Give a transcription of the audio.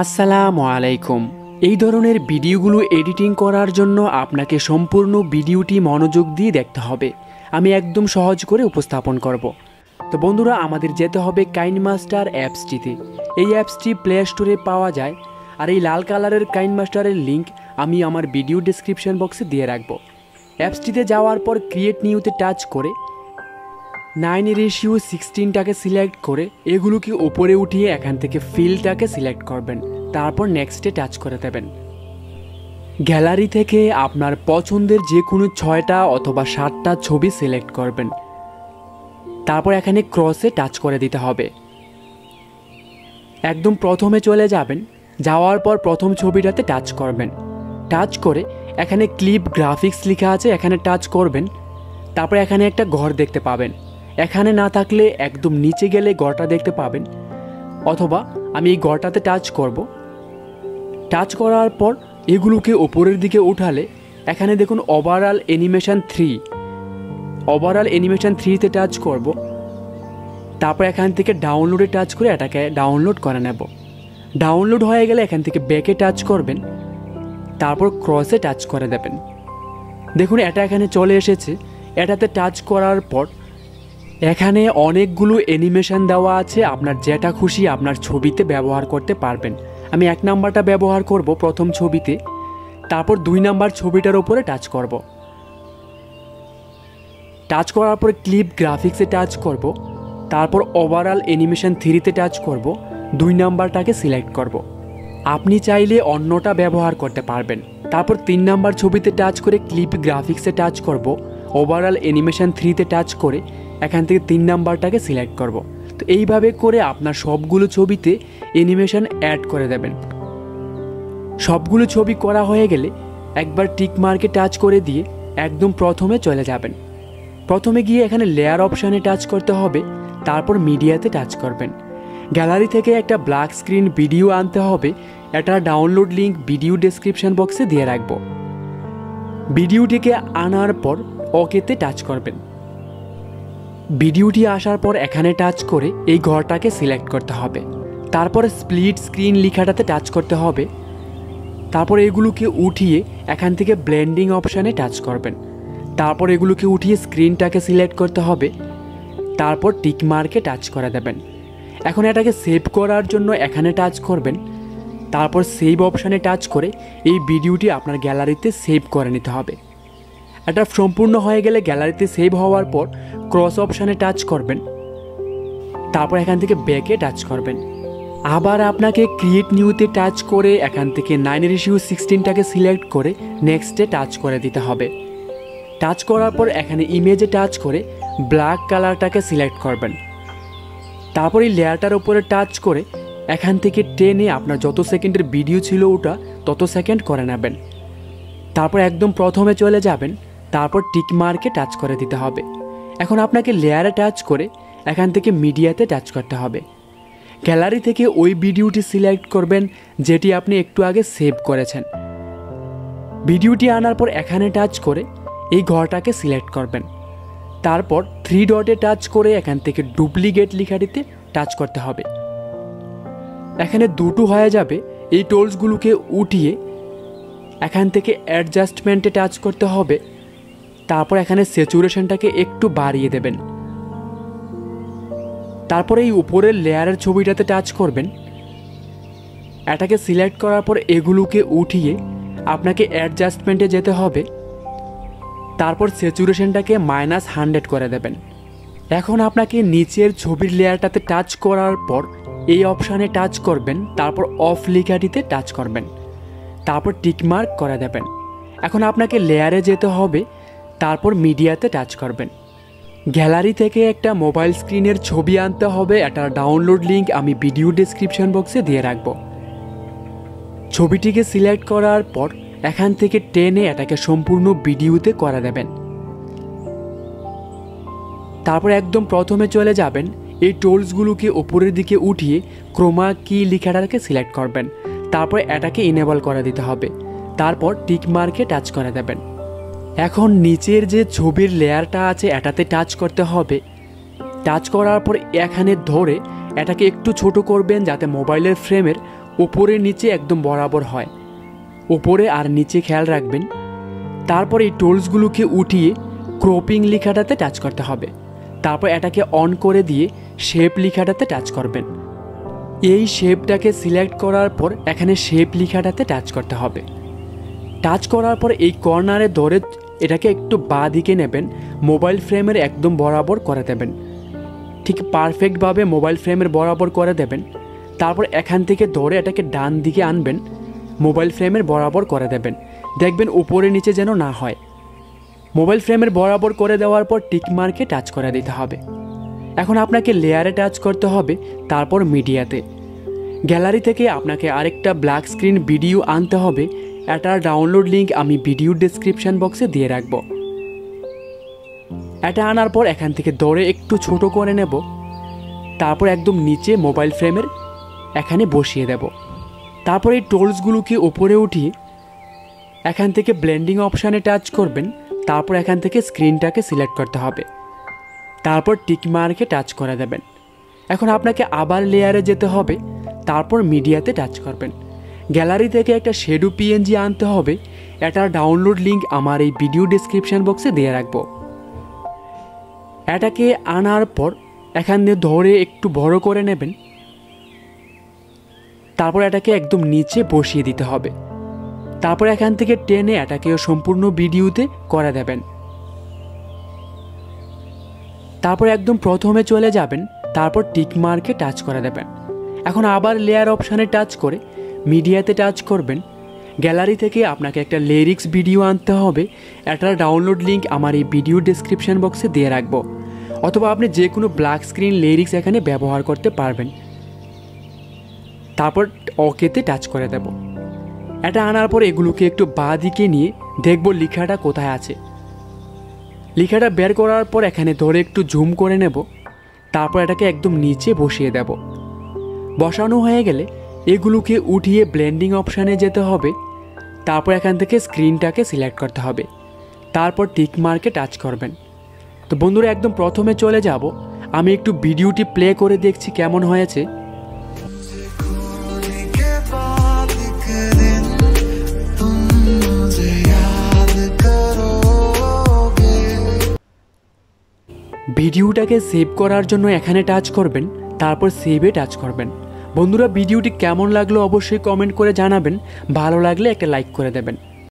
আসসালামু আলাইকুম। এই ধরনের ভিডিওগুলো এডিটিং করার জন্য আপনাকে সম্পূর্ণ ভিডিওটি মনোযোগ দিয়ে দেখতে হবে। আমি একদম সহজ করে উপস্থাপন করব। তো বন্ধুরা, আমাদের যেতে হবে কাইনমাস্টার অ্যাপসটিতে। এই অ্যাপসটি প্লে স্টোরে পাওয়া যায়, আর এই লাল কালারের কাইনমাস্টারের লিঙ্ক আমি আমার ভিডিও ডেসক্রিপশন বক্সে দিয়ে রাখবো। অ্যাপসটিতে যাওয়ার পর ক্রিয়েট নিউতে টাচ করে 9:16টাকে সিলেক্ট করে এগুলোকে উপরে উঠিয়ে এখান থেকে ফিলটাকে সিলেক্ট করবেন। তারপর নেক্সটে টাচ করে দেবেন। গ্যালারি থেকে আপনার পছন্দের যে কোনো 6টা অথবা 7টা ছবি সিলেক্ট করবেন। তারপর এখানে ক্রসে টাচ করে দিতে হবে। একদম প্রথমে চলে যাবেন। যাওয়ার পর প্রথম ছবিটাতে টাচ করবেন। টাচ করে এখানে ক্লিপ গ্রাফিক্স লেখা আছে, এখানে টাচ করবেন। তারপর এখানে একটা ঘর দেখতে পাবেন। এখানে না থাকলে একদম নিচে গেলে ঘরটা দেখতে পাবেন, অথবা আমি এই ঘরটাতে টাচ করব। টাচ করার পর এগুলোকে ওপরের দিকে উঠালে এখানে দেখুন ওভারঅল অ্যানিমেশন 3। ওভারঅল অ্যানিমেশন 3তে টাচ করব। তারপর এখান থেকে ডাউনলোডে টাচ করে এটাকে ডাউনলোড করে নেব। ডাউনলোড হয়ে গেলে এখান থেকে ব্যাকে টাচ করবেন। তারপর ক্রসে টাচ করে দেবেন। দেখুন এটা এখানে চলে এসেছে। এটাতে টাচ করার পর এখানে অনেকগুলো অ্যানিমেশন দেওয়া আছে, আপনার যেটা খুশি আপনার ছবিতে ব্যবহার করতে পারবেন। আমি 1 নাম্বারটা ব্যবহার করব প্রথম ছবিতে। তারপর 2 নাম্বার ছবিটার উপরে টাচ করব। টাচ করার পর ক্লিপ গ্রাফিক্সে টাচ করব। তারপর ওভারঅল অ্যানিমেশন 3তে টাচ করব। 2 নাম্বারটাকে সিলেক্ট করব। আপনি চাইলে অন্যটা ব্যবহার করতে পারবেন। তারপর 3 নাম্বার ছবিতে টাচ করে ক্লিপ গ্রাফিক্সে টাচ করব। ওভারঅল অ্যানিমেশন 3তে টাচ করে এখান থেকে 3 নাম্বারটাকে সিলেক্ট করব। তো এইভাবে করে আপনার সবগুলো ছবিতে অ্যানিমেশন অ্যাড করে দেবেন। সবগুলো ছবি করা হয়ে গেলে একবার টিক মার্কে টাচ করে দিয়ে একদম প্রথমে চলে যাবেন। প্রথমে গিয়ে এখানে লেয়ার অপশানে টাচ করতে হবে। তারপর মিডিয়াতে টাচ করবেন। গ্যালারি থেকে একটা ব্ল্যাক স্ক্রিন ভিডিও আনতে হবে। এটার ডাউনলোড লিঙ্ক ভিডিও ডেসক্রিপশন বক্সে দিয়ে রাখবো। ভিডিওটিকে আনার পর ওকেতে টাচ করবেন। ভিডিওটি আসার পর এখানে টাচ করে এই ঘরটাকে সিলেক্ট করতে হবে। তারপর স্প্লিট স্ক্রিন লেখাটাতে টাচ করতে হবে। তারপর এগুলোকে উঠিয়ে এখান থেকে ব্লেন্ডিং অপশানে টাচ করবেন। তারপর এগুলোকে উঠিয়ে স্ক্রিনটাকে সিলেক্ট করতে হবে। তারপর টিক মার্কে টাচ করে দেবেন। এখন এটাকে সেভ করার জন্য এখানে টাচ করবেন। তারপর সেভ অপশানে টাচ করে এই ভিডিওটি আপনার গ্যালারিতে সেভ করে নিতে হবে। এটা সম্পূর্ণ হয়ে গেলে গ্যালারিতে সেভ হওয়ার পর ক্রস অপশানে টাচ করবেন। তারপর এখান থেকে ব্যাকে টাচ করবেন। আবার আপনাকে ক্রিয়েট নিউতে টাচ করে এখান থেকে 9:16টাকে সিলেক্ট করে নেক্সটে টাচ করে দিতে হবে। টাচ করার পর এখানে ইমেজে টাচ করে ব্ল্যাক কালারটাকে সিলেক্ট করবেন। তারপর এই লেয়ারটার উপরে টাচ করে এখান থেকে টেনে আপনার যত সেকেন্ডের ভিডিও ছিল ওটা তত সেকেন্ড করে নেবেন। তারপর একদম প্রথমে চলে যাবেন। তারপর টিক মার্কে টাচ করে দিতে হবে। এখন আপনাকে লেয়ারে টাচ করে এখান থেকে মিডিয়াতে টাচ করতে হবে। গ্যালারি থেকে ওই ভিডিওটি সিলেক্ট করবেন যেটি আপনি একটু আগে সেভ করেছেন। ভিডিওটি আনার পর এখানে টাচ করে এই ঘরটাকে সিলেক্ট করবেন। তারপর 3 ডটে টাচ করে এখান থেকে ডুপ্লিকেট লেখাটিতে টাচ করতে হবে। এখানে দুটো হয়ে যাবে। এই টোলসগুলোকে উঠিয়ে এখান থেকে অ্যাডজাস্টমেন্টে টাচ করতে হবে। তারপর এখানে স্যাচুরেশনটাকে একটু বাড়িয়ে দেবেন। তারপরে এই উপরের লেয়ারের ছবিটাতে টাচ করবেন। এটাকে সিলেক্ট করার পর এগুলোকে উঠিয়ে আপনাকে অ্যাডজাস্টমেন্টে যেতে হবে। তারপর স্যাচুরেশনটাকে -100 করে দেবেন। এখন আপনাকে নিচের ছবির লেয়ারটাতে টাচ করার পর এই অপশানে টাচ করবেন। তারপর অফ লেখাটিতে টাচ করবেন। তারপর টিকমার্ক করে দেবেন। এখন আপনাকে লেয়ারে যেতে হবে। তারপর মিডিয়াতে টাচ করবেন। গ্যালারি থেকে একটা মোবাইল স্ক্রিনের ছবি আনতে হবে। এটার ডাউনলোড লিঙ্ক আমি ভিডিও ডেসক্রিপশন বক্সে দিয়ে রাখব। ছবিটিকে সিলেক্ট করার পর এখান থেকে টেনে এটাকে সম্পূর্ণ ভিডিওতে করে দেবেন। তারপর একদম প্রথমে চলে যাবেন। এই টোলসগুলোকে উপরের দিকে উঠিয়ে ক্রোমা কি লেখাটাকে সিলেক্ট করবেন। তারপর এটাকে ইনেবল করে দিতে হবে। তারপর টিক মার্কে টাচ করে দেবেন। এখন নিচের যে ছবির লেয়ারটা আছে এটাতে টাচ করতে হবে। টাচ করার পর এখানে ধরে এটাকে একটু ছোট করবেন যাতে মোবাইলের ফ্রেমের উপরে নিচে একদম বরাবর হয়, উপরে আর নিচে খেয়াল রাখবেন। তারপর এই টুলসগুলোকে উঠিয়ে ক্রপিং লেখাটাতে টাচ করতে হবে। তারপর এটাকে অন করে দিয়ে শেপ লেখাটাতে টাচ করবেন। এই শেপটাকে সিলেক্ট করার পর এখানে শেপ লেখাটাতে টাচ করতে হবে। টাচ করার পর এই কর্নারে ধরে এটাকে একটু বাঁ দিকে নেবেন, মোবাইল ফ্রেমের একদম বরাবর করে দেবেন, ঠিক পারফেক্টভাবে মোবাইল ফ্রেমের বরাবর করে দেবেন। তারপর এখান থেকে ধরে এটাকে ডান দিকে আনবেন, মোবাইল ফ্রেমের বরাবর করে দেবেন। দেখবেন উপরে নিচে যেন না হয়। মোবাইল ফ্রেমের বরাবর করে দেওয়ার পর টিক মার্কে টাচ করে দিতে হবে। এখন আপনাকে লেয়ারে টাচ করতে হবে, তারপর মিডিয়াতে। গ্যালারি থেকে আপনাকে আরেকটা ব্ল্যাক স্ক্রিন ভিডিও আনতে হবে। এটার ডাউনলোড লিঙ্ক আমি ভিডিও ডেসক্রিপশন বক্সে দিয়ে রাখবো। এটা আনার পর এখান থেকে ধরে একটু ছোট করে নেব, তারপর একদম নিচে মোবাইল ফ্রেমের এখানে বসিয়ে দেব। তারপর এই টুলসগুলোকে উপরে উঠিয়ে এখান থেকে ব্লেন্ডিং অপশানে টাচ করবেন। তারপর এখান থেকে স্ক্রিনটাকে সিলেক্ট করতে হবে, তারপর টিক মার্কে টাচ করে দেবেন। এখন আপনাকে আবার লেয়ারে যেতে হবে, তারপর মিডিয়াতে টাচ করবেন। গ্যালারি থেকে একটা শেডো পিএনজি আনতে হবে। এটার ডাউনলোড লিঙ্ক আমার এই ভিডিও ডেসক্রিপশন বক্সে দিয়ে রাখবো। এটাকে আনার পর এখানে ধরে একটু বড় করে নেবেন, তারপর এটাকে একদম নিচে বসিয়ে দিতে হবে। তারপর এখান থেকে টেনে এটাকেও সম্পূর্ণ ভিডিওতে করে দেবেন। তারপর একদম প্রথমে চলে যাবেন, তারপর টিক মার্কে টাচ করে দেবেন। এখন আবার লেয়ার অপশানে টাচ করে মিডিয়াতে টাচ করবেন। গ্যালারি থেকে আপনাকে একটা লিরিক্স ভিডিও আনতে হবে। এটার ডাউনলোড লিঙ্ক আমার এই ভিডিও ডেসক্রিপশন বক্সে দিয়ে রাখবো, অথবা আপনি যে কোনো ব্ল্যাক স্ক্রিন লিরিক্স এখানে ব্যবহার করতে পারবেন। তারপর ওকেতে টাচ করে দেব। এটা আনার পর এগুলোকে একটু বাঁ দিকে নিয়ে দেখব লেখাটা কোথায় আছে। লেখাটা বের করার পর এখানে ধরে একটু জুম করে নেব, তারপর এটাকে একদম নিচে বসিয়ে দেব। বসানো হয়ে গেলে এগুলোকে উঠিয়ে ব্লেন্ডিং অপশানে যেতে হবে। তারপর এখান থেকে স্ক্রিনটাকে সিলেক্ট করতে হবে, তারপর টিক মার্কে টাচ করবেন। তো বন্ধুরা একদম প্রথমে চলে যাব, আমি একটু ভিডিওটি প্লে করে দেখছি কেমন হয়েছে। ভিডিওটাকে সেভ করার জন্য এখানে টাচ করবেন, তারপর সেভে টাচ করবেন। বন্ধুরা ভিডিওটি কেমন লাগলো অবশ্যই কমেন্ট করে জানাবেন, ভালো লাগলে একটা লাইক করে দেবেন।